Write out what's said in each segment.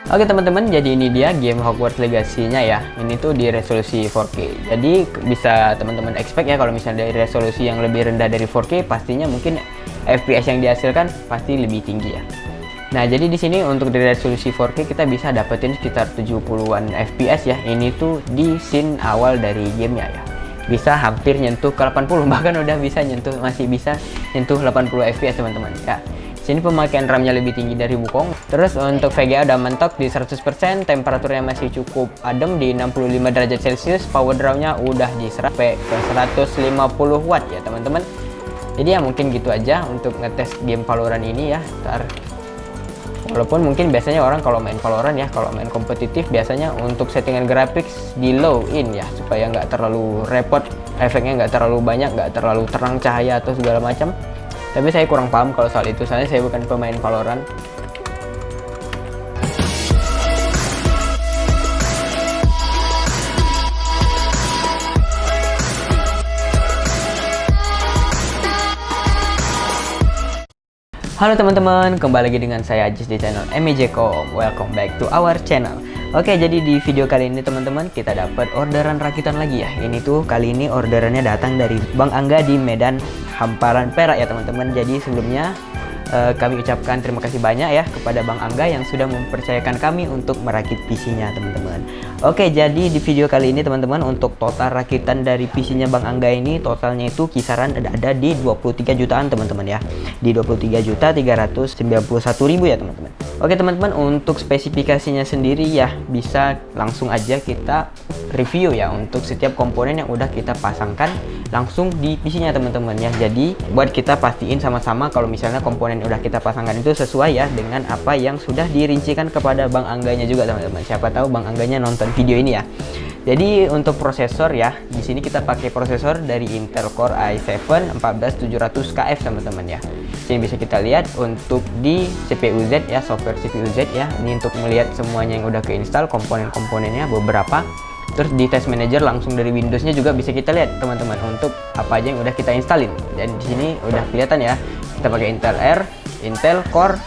Oke teman-teman, jadi ini dia game Hogwarts Legacy-nya ya. Ini tuh di resolusi 4K. Jadi bisa teman-teman expect ya, kalau misalnya dari resolusi yang lebih rendah dari 4K, pastinya mungkin FPS yang dihasilkan pasti lebih tinggi ya. Nah, jadi di sini untuk di resolusi 4K kita bisa dapetin sekitar 70-an FPS ya. Ini tuh di scene awal dari gamenya ya. Bisa hampir nyentuh ke 80, bahkan udah bisa nyentuh, masih bisa nyentuh 80 FPS teman-teman ya. Sini pemakaian RAM-nya lebih tinggi dari Wukong. Terus untuk VGA udah mentok di 100%, temperaturnya masih cukup adem di 65 derajat Celcius, power draw-nya udah sampai ke 150 watt ya teman-teman. Jadi ya mungkin gitu aja untuk ngetes game Valorant ini ya. Walaupun mungkin biasanya orang kalau main Valorant ya, kalau main kompetitif biasanya untuk settingan graphics di low in ya, supaya nggak terlalu repot, efeknya nggak terlalu banyak, nggak terlalu terang cahaya atau segala macam. Tapi saya kurang paham kalau soal itu, soalnya saya bukan pemain Valorant. Halo teman-teman, kembali lagi dengan saya Ajis di channel MEJ.com. Welcome back to our channel. Oke, jadi di video kali ini teman-teman kita dapat orderan rakitan lagi ya. Ini tuh kali ini orderannya datang dari Bang Angga di Medan Hamparan Perak ya teman-teman. Jadi sebelumnya kami ucapkan terima kasih banyak ya kepada Bang Angga yang sudah mempercayakan kami untuk merakit PC-nya teman-teman. Oke, jadi di video kali ini teman-teman untuk total rakitan dari PC-nya Bang Angga ini totalnya itu kisaran ada di 23 jutaan teman-teman ya. Di 23.391.000 ya teman-teman. Oke teman-teman, untuk spesifikasinya sendiri ya bisa langsung aja kita review ya untuk setiap komponen yang udah kita pasangkan langsung di PC-nya teman-teman ya. Jadi buat kita pastiin sama-sama kalau misalnya komponen udah kita pasangkan itu sesuai ya dengan apa yang sudah dirincikan kepada Bang Angganya juga teman-teman. Siapa tahu Bang Angganya nonton video ini ya. Jadi untuk prosesor ya, di sini kita pakai prosesor dari Intel Core i7 14700KF teman-teman ya. Yang bisa kita lihat untuk di CPU Z ya, software CPU Z ya. Ini untuk melihat semuanya yang udah keinstall, komponen-komponennya beberapa. Terus di test manager langsung dari Windows-nya juga bisa kita lihat teman-teman untuk apa aja yang udah kita installin. Dan di sini udah kelihatan ya. Kita pakai Intel R, Intel Core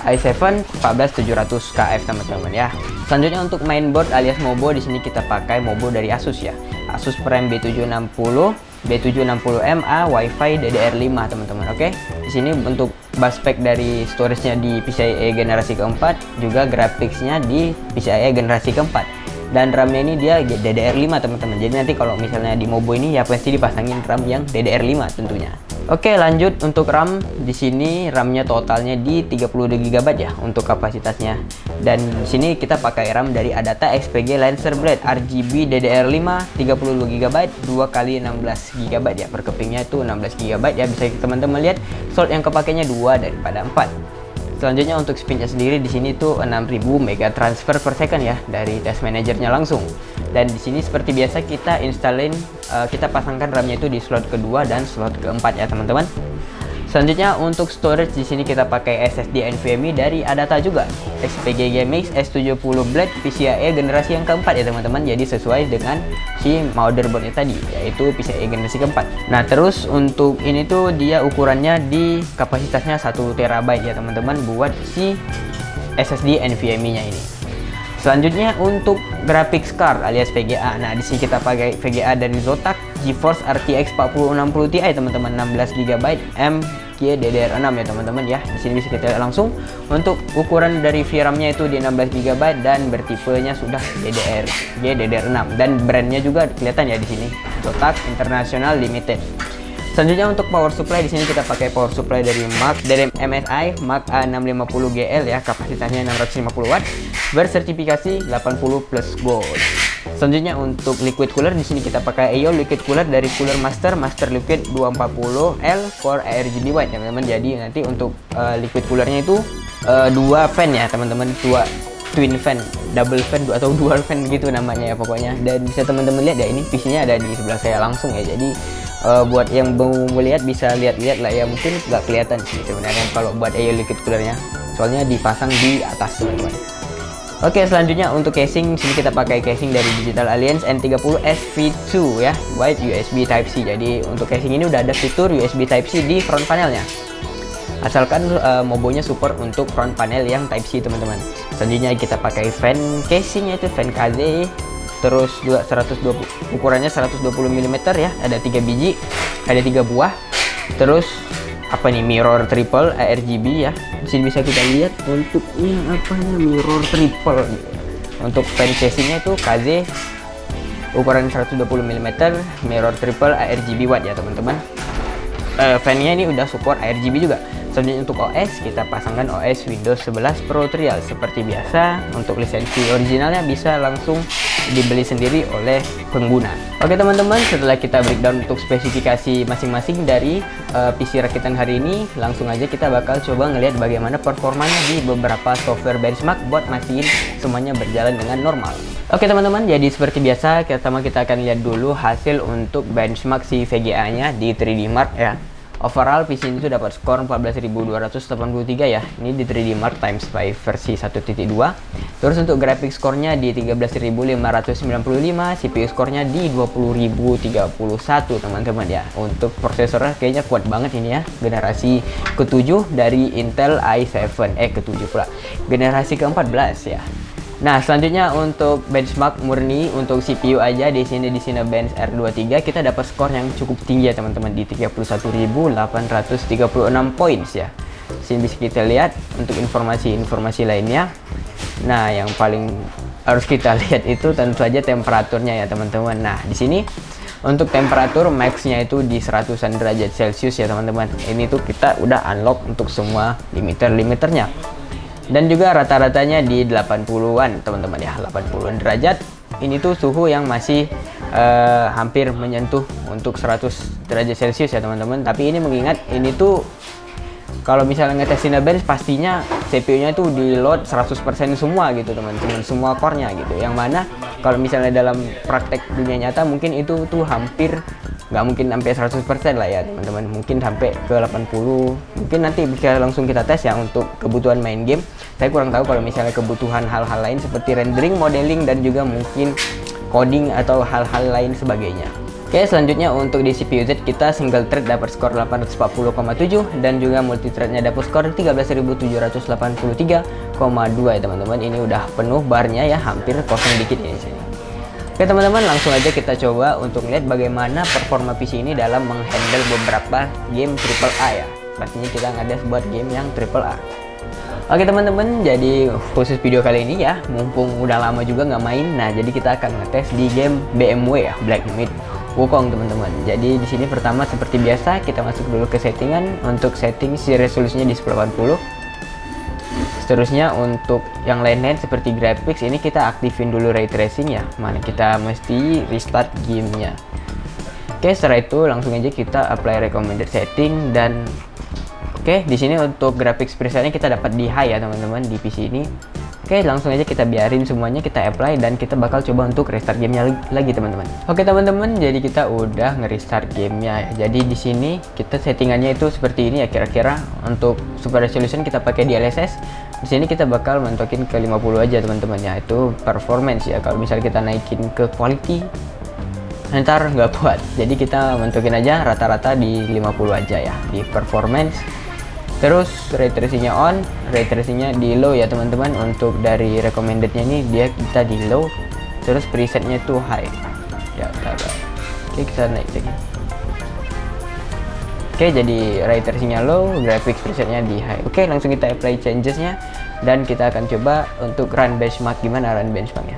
i7 14700KF teman-teman ya. Selanjutnya untuk mainboard alias Mobo, di sini kita pakai Mobo dari Asus ya. Asus Prime B760MA Wi-Fi DDR5 teman-teman. Oke. Di sini untuk bus spec dari storage-nya di PCIe generasi keempat, juga graphics-nya di PCIe generasi keempat. Dan RAM-nya ini dia DDR5 teman-teman. Jadi nanti kalau misalnya di Mobo ini ya pasti dipasangin RAM yang DDR5 tentunya. Oke, lanjut untuk RAM. Di sini RAM-nya totalnya di 32 GB ya untuk kapasitasnya. Dan di sini kita pakai RAM dari Adata XPG Lancer Blade RGB DDR5 32 GB 2x16 GB ya. Per kepingnya itu 16 GB ya. Bisa teman-teman lihat slot yang kepakainya 2 daripada 4. Selanjutnya untuk speednya sendiri di sini tuh 6000 mega transfer per second ya dari test manajernya langsung. Dan di sini seperti biasa kita installin, kita pasangkan RAM-nya itu di slot kedua dan slot keempat ya teman-teman. Selanjutnya untuk storage di sini kita pakai SSD NVMe dari Adata juga, XPG GameX S70 Blade PCIe generasi yang keempat ya teman-teman. Jadi sesuai dengan si motherboardnya tadi, yaitu PCIe generasi keempat. Nah terus untuk ini tuh dia ukurannya di kapasitasnya 1 TB ya teman-teman buat si SSD NVMe nya ini. Selanjutnya untuk graphics card alias VGA. Nah di sini kita pakai VGA dari Zotac GeForce RTX 4060 Ti teman-teman, 16 GB MGDDR6 ya teman-teman ya. Di sini bisa kita lihat langsung untuk ukuran dari VRAM-nya itu di 16 GB dan bertipenya sudah DDR6 dan brandnya juga kelihatan ya di sini, Zotac International Limited. Selanjutnya untuk power supply di sini kita pakai power supply dari MSI Mark A650GL ya, kapasitasnya 650 watt, bersertifikasi 80 plus gold. Selanjutnya untuk liquid cooler di sini kita pakai AIO liquid cooler dari Cooler Master Liquid 240L for RGB white ya teman-teman. Jadi nanti untuk liquid coolernya itu 2 fan ya teman-teman, 2 twin fan, double fan atau dual fan gitu namanya ya pokoknya. Dan bisa teman-teman lihat ya, ini PC-nya ada di sebelah saya langsung ya. Jadi buat yang mau melihat bisa lihat-lihat lah ya, mungkin nggak kelihatan sih sebenarnya kalau buat AIO liquid coolernya, soalnya dipasang di atas teman-teman. Oke, selanjutnya untuk casing sini kita pakai casing dari Digital Alliance N30 SV2 ya, white USB Type C. Jadi untuk casing ini udah ada fitur USB Type C di front panelnya. Asalkan Mobonya support untuk front panel yang Type C teman-teman. selanjutnya kita pakai fan casingnya itu fan KZ, terus juga 120 ukurannya 120 mm ya, ada 3 biji, ada 3 buah. Terus apa nih, mirror triple ARGB ya. Di sini bisa kita lihat untuknya apanya, mirror triple gitu. Untuk fan casingnya itu KZ ukuran 120 mm, mirror triple ARGB watt ya teman-teman. Fan-nya ini udah support ARGB juga. Selanjutnya untuk OS, kita pasangkan OS Windows 11 Pro Trial seperti biasa. Untuk lisensi originalnya bisa langsung dibeli sendiri oleh pengguna. Oke teman-teman, setelah kita breakdown untuk spesifikasi masing-masing dari PC rakitan hari ini, langsung aja kita bakal coba ngelihat bagaimana performanya di beberapa software benchmark buat mastiin semuanya berjalan dengan normal. Oke teman-teman, jadi seperti biasa pertama kita akan lihat dulu hasil untuk benchmark si VGA nya di 3D Mark ya. Overall PC ini tuh dapat skor 14.283 ya. Ini di 3D Mark times 5 versi 1.2. Terus untuk grafik skornya di 13.595, CPU skornya di 20.031 teman-teman ya. Untuk prosesornya kayaknya kuat banget ini ya. Generasi ke-7 dari Intel i7, ke-7 pula. Generasi ke-14 ya. Nah, selanjutnya untuk benchmark murni untuk CPU aja di sini di Cinebench R23 kita dapat skor yang cukup tinggi ya teman-teman, di 31.836 points ya. Sini bisa kita lihat untuk informasi lainnya. Nah, yang paling harus kita lihat itu tentu saja temperaturnya ya teman-teman. Nah, di sini untuk temperatur max-nya itu di 100-an derajat Celcius ya teman-teman. Ini tuh kita udah unlock untuk semua limiternya. Dan juga rata-ratanya di 80-an teman-teman ya, 80-an derajat. Ini tuh suhu yang masih hampir menyentuh untuk 100 derajat Celcius ya teman-teman. Tapi ini mengingat ini tuh kalau misalnya ngetes Cinebench pastinya CPU-nya tuh di load 100% semua gitu teman-teman, semua core-nya gitu. Yang mana kalau misalnya dalam praktek dunia nyata mungkin itu tuh hampir nggak mungkin sampai 100% lah ya teman-teman, mungkin sampai ke 80. Mungkin nanti bisa langsung kita tes ya untuk kebutuhan main game. Saya kurang tahu kalau misalnya kebutuhan hal-hal lain seperti rendering, modeling, dan juga mungkin coding atau hal-hal lain sebagainya. Oke, selanjutnya untuk di CPU Z kita single thread dapat skor 840,7 dan juga multi threadnya dapat skor 13.783,2 ya teman-teman. Ini udah penuh barnya ya, hampir kosong dikit ya di sini. Oke teman-teman, langsung aja kita coba untuk lihat bagaimana performa PC ini dalam menghandle beberapa game AAA ya. Pastinya kita ngades buat game yang AAA. Oke teman-teman, jadi khusus video kali ini ya, mumpung udah lama juga nggak main, nah jadi kita akan ngetes di game BMW ya, Black Myth Wukong teman-teman. Jadi di sini pertama seperti biasa kita masuk dulu ke settingan. Untuk setting si resolusinya di 1080. Seterusnya untuk yang lain-lain seperti graphics ini kita aktifin dulu ray tracing ya. Mana kita mesti restart gamenya. Oke, setelah itu langsung aja kita apply recommended setting dan oke, di sini untuk graphics presetnya kita dapat di high ya teman-teman di PC ini. Oke, langsung aja kita biarin semuanya, kita apply dan kita bakal coba untuk restart gamenya lagi teman-teman. Oke teman-teman, jadi kita udah nge-restart gamenya ya. Jadi di sini kita settingannya itu seperti ini ya kira-kira. Untuk super resolution kita pakai DLSS. Di sini kita bakal mentokin ke 50 aja teman-teman ya. Itu performance ya. Kalau misalnya kita naikin ke quality ntar nggak kuat. Jadi kita mentokin aja rata-rata di 50 aja ya di performance. Terus ray tracingnya on, ray tracingnya di low ya teman-teman. Untuk dari recommendednya ini dia kita di low, terus presetnya tuh high ya. Oke, kita naik lagi. Oke, jadi ray tracingnya low, graphics presetnya di high. Oke, langsung kita apply changesnya dan kita akan coba untuk run benchmark. Gimana run benchmarknya?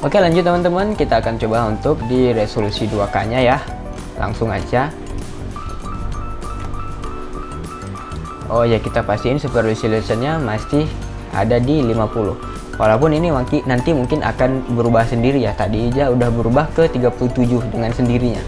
Oke, lanjut teman-teman, kita akan coba untuk di resolusi 2K nya ya. Langsung aja Oh ya, kita pastiin super resolutionnya masih ada di 50. Walaupun ini nanti mungkin akan berubah sendiri ya. Tadi aja udah berubah ke 37 dengan sendirinya.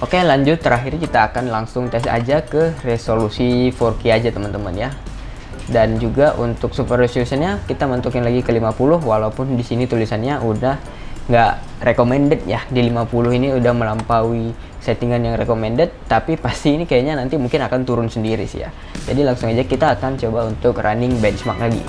Oke, lanjut, terakhir kita akan langsung tes aja ke resolusi 4K aja teman-teman ya. Dan juga untuk super resolutionnya kita mentokin lagi ke 50, walaupun di sini tulisannya udah nggak recommended ya. Di 50 ini udah melampaui settingan yang recommended, tapi pasti ini kayaknya nanti mungkin akan turun sendiri sih ya. Jadi langsung aja kita akan coba untuk running benchmark lagi.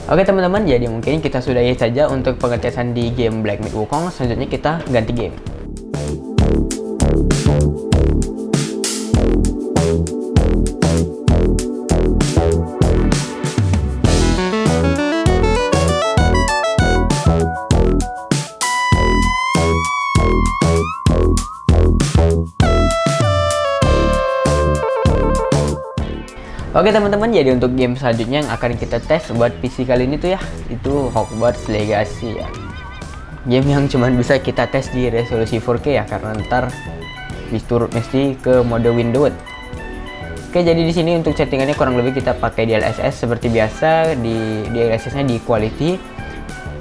Oke teman-teman, jadi mungkin kita sudahi saja untuk pengetesan di game Black Myth Wukong. Selanjutnya kita ganti game. Oke teman-teman, jadi untuk game selanjutnya yang akan kita tes buat PC kali ini tuh ya, itu Hogwarts Legacy ya. Game yang cuman bisa kita tes di resolusi 4K ya, karena ntar mesti ke mode windowed. Oke, jadi di sini untuk settingannya kurang lebih kita pakai DLSS seperti biasa, di DLSS-nya di quality.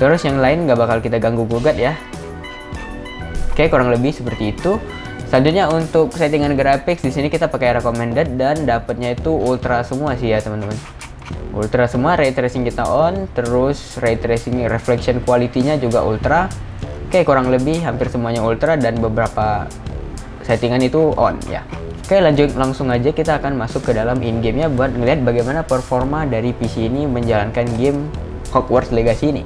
Terus yang lain nggak bakal kita ganggu gugat ya. Oke, kurang lebih seperti itu. Selanjutnya untuk settingan grafik di sini kita pakai recommended dan dapatnya itu ultra semua sih ya teman-teman. Ultra semua, ray tracing kita on, terus ray tracing reflection quality-nya juga ultra. Oke, kurang lebih hampir semuanya ultra dan beberapa settingan itu on ya. Oke, langsung aja kita akan masuk ke dalam in-game-nya buat ngeliat bagaimana performa dari PC ini menjalankan game Hogwarts Legacy ini.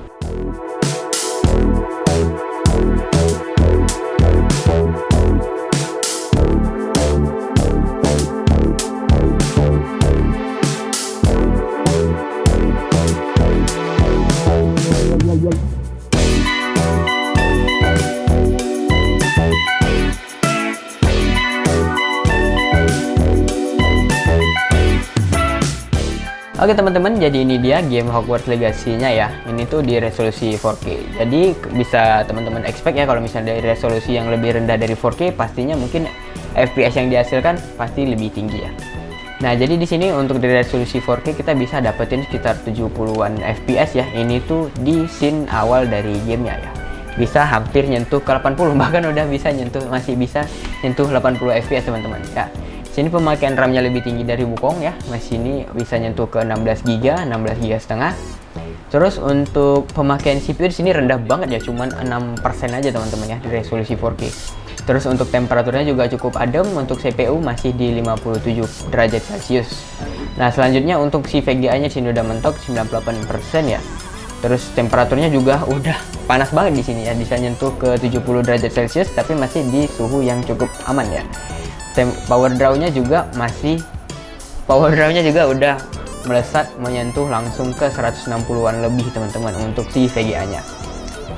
Oke teman-teman, jadi ini dia game Hogwarts Legacy-nya ya. Ini tuh di resolusi 4K. Jadi bisa teman-teman expect ya, kalau misalnya dari resolusi yang lebih rendah dari 4K, pastinya mungkin FPS yang dihasilkan pasti lebih tinggi ya. Nah, jadi di sini untuk di resolusi 4K kita bisa dapetin sekitar 70-an FPS ya. Ini tuh di scene awal dari gamenya ya. Bisa hampir nyentuh ke 80, bahkan udah bisa nyentuh, masih bisa nyentuh 80 FPS teman-teman ya. Sini pemakaian RAM-nya lebih tinggi dari Wukong ya. Masih ini bisa nyentuh ke 16 GB, 16 GB setengah. Terus untuk pemakaian CPU di sini rendah banget ya, cuman 6% aja teman-teman ya di resolusi 4K. Terus untuk temperaturnya juga cukup adem, untuk CPU masih di 57 derajat Celcius. Nah, selanjutnya untuk si VGA-nya sini udah mentok 98% ya. Terus temperaturnya juga udah panas banget di sini ya, bisa nyentuh ke 70 derajat Celcius tapi masih di suhu yang cukup aman ya. Power draw-nya juga udah melesat menyentuh langsung ke 160-an lebih teman-teman untuk si VGA-nya.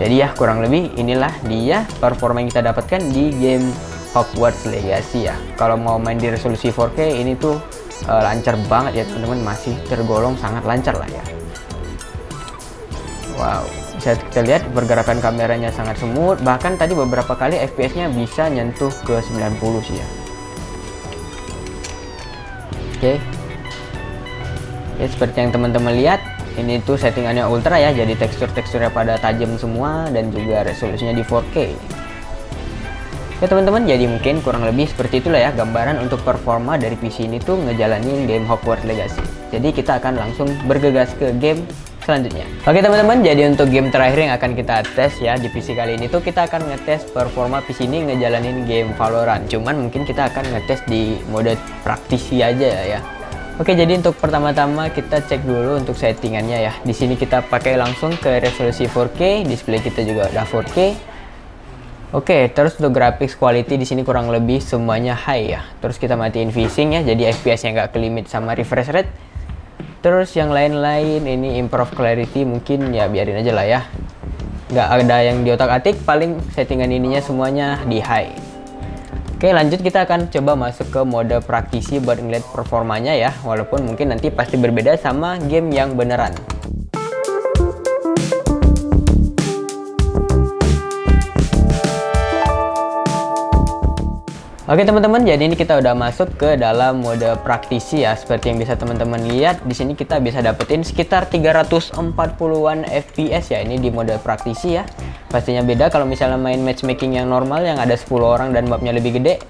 Jadi ya kurang lebih inilah dia performa yang kita dapatkan di game Hogwarts Legacy ya. Kalau mau main di resolusi 4K ini tuh lancar banget ya teman-teman, masih tergolong sangat lancar lah ya. Wow, bisa kita lihat pergerakan kameranya sangat smooth, bahkan tadi beberapa kali FPS-nya bisa nyentuh ke 90 sih ya. Oke. Ya, seperti yang teman-teman lihat, ini tuh settingannya ultra ya, jadi teksturnya pada tajam semua dan juga resolusinya di 4K. Ya teman-teman, jadi mungkin kurang lebih seperti itulah ya gambaran untuk performa dari PC ini tuh ngejalanin game Hogwarts Legacy. Jadi kita akan langsung bergegas ke game selanjutnya. Oke teman-teman, jadi untuk game terakhir yang akan kita tes ya di PC kali ini tuh kita akan ngetes performa PC ini ngejalanin game Valorant. Cuman mungkin kita akan ngetes di mode praktisi aja ya. Oke, jadi untuk pertama-tama kita cek dulu untuk settingannya ya. Di sini kita pakai langsung ke resolusi 4K, display kita juga udah 4K. Oke, terus untuk graphics quality di sini kurang lebih semuanya high ya. Terus kita matiin VSync ya, jadi FPS-nya nggak ke limit sama refresh rate. Terus yang lain-lain ini improve clarity mungkin ya biarin aja lah ya. Nggak ada yang di otak-atik, paling settingan ininya semuanya di high. Oke, lanjut kita akan coba masuk ke mode praktisi buat ngeliat performanya ya, walaupun mungkin nanti pasti berbeda sama game yang beneran. Oke teman-teman, jadi ini kita udah masuk ke dalam mode praktisi ya. Seperti yang bisa teman-teman lihat, di sini kita bisa dapetin sekitar 340-an FPS ya. Ini di mode praktisi ya. Pastinya beda kalau misalnya main matchmaking yang normal yang ada 10 orang dan mapnya lebih gede.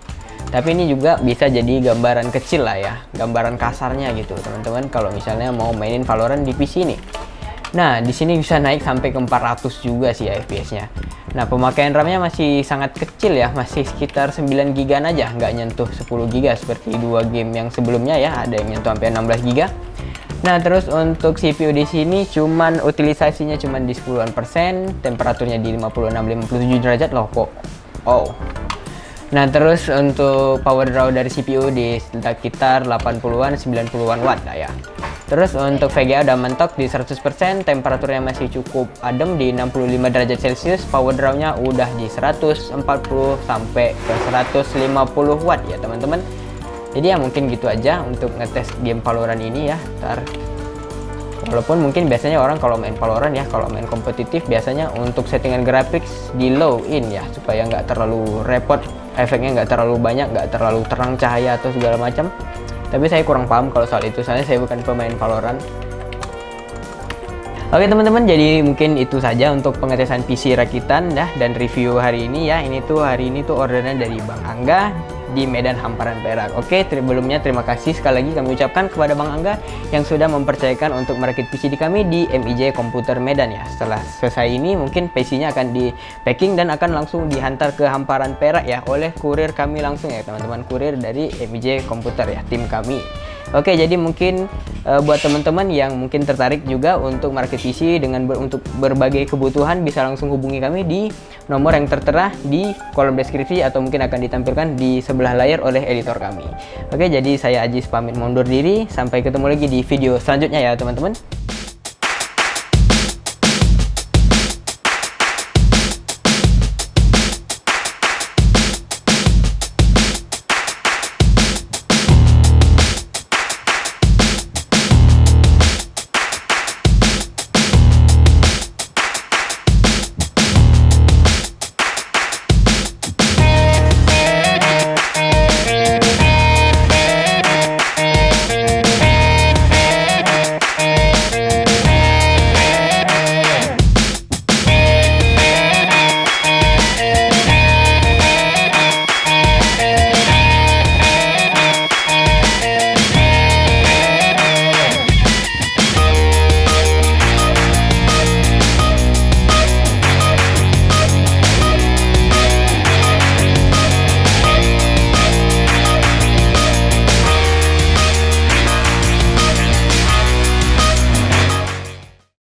Tapi ini juga bisa jadi gambaran kecil lah ya, gambaran kasarnya gitu teman-teman kalau misalnya mau mainin Valorant di PC ini. Nah, di sini bisa naik sampai ke 400 juga sih ya FPS-nya. Nah, pemakaian RAM-nya masih sangat kecil ya, masih sekitar 9 GB aja, nggak nyentuh 10 GB seperti dua game yang sebelumnya ya, ada yang nyentuh sampai 16 GB. Nah, terus untuk CPU di sini cuman utilisasinya cuman di 10%, temperaturnya di 56-57 derajat loh kok. Oh. Nah, terus untuk power draw dari CPU di sekitar 80-an, 90-an watt lah ya. Terus untuk VGA udah mentok di 100%, temperaturnya masih cukup adem di 65 derajat Celcius, power draw-nya udah di 140 sampai ke 150 watt ya teman-teman. Jadi ya mungkin gitu aja untuk ngetes game Valorant ini ya. Walaupun mungkin biasanya orang kalau main Valorant ya, kalau main kompetitif biasanya untuk settingan graphics di low in ya, supaya nggak terlalu repot, efeknya nggak terlalu banyak, nggak terlalu terang cahaya atau segala macam. Tapi saya kurang paham kalau soal itu, soalnya saya bukan pemain Valorant. Oke teman-teman, jadi mungkin itu saja untuk pengetesan PC rakitan ya, dan review hari ini ya. Ini tuh hari ini tuh orderan dari Bang Angga di Medan Hamparan Perak. Oke, sebelumnya terima kasih sekali lagi kami ucapkan kepada Bang Angga yang sudah mempercayakan untuk merakit PC di kami di MIJ Komputer Medan ya. Setelah selesai ini mungkin PC-nya akan di packing dan akan langsung dihantar ke Hamparan Perak ya oleh kurir kami langsung ya teman-teman, kurir dari MIJ Komputer ya, tim kami. Oke, jadi mungkin buat teman-teman yang mungkin tertarik juga untuk merakit PC dengan untuk berbagai kebutuhan bisa langsung hubungi kami di nomor yang tertera di kolom deskripsi atau mungkin akan ditampilkan di sebelah layar oleh editor kami. Oke, jadi saya Ajis pamit mundur diri, sampai ketemu lagi di video selanjutnya ya teman-teman.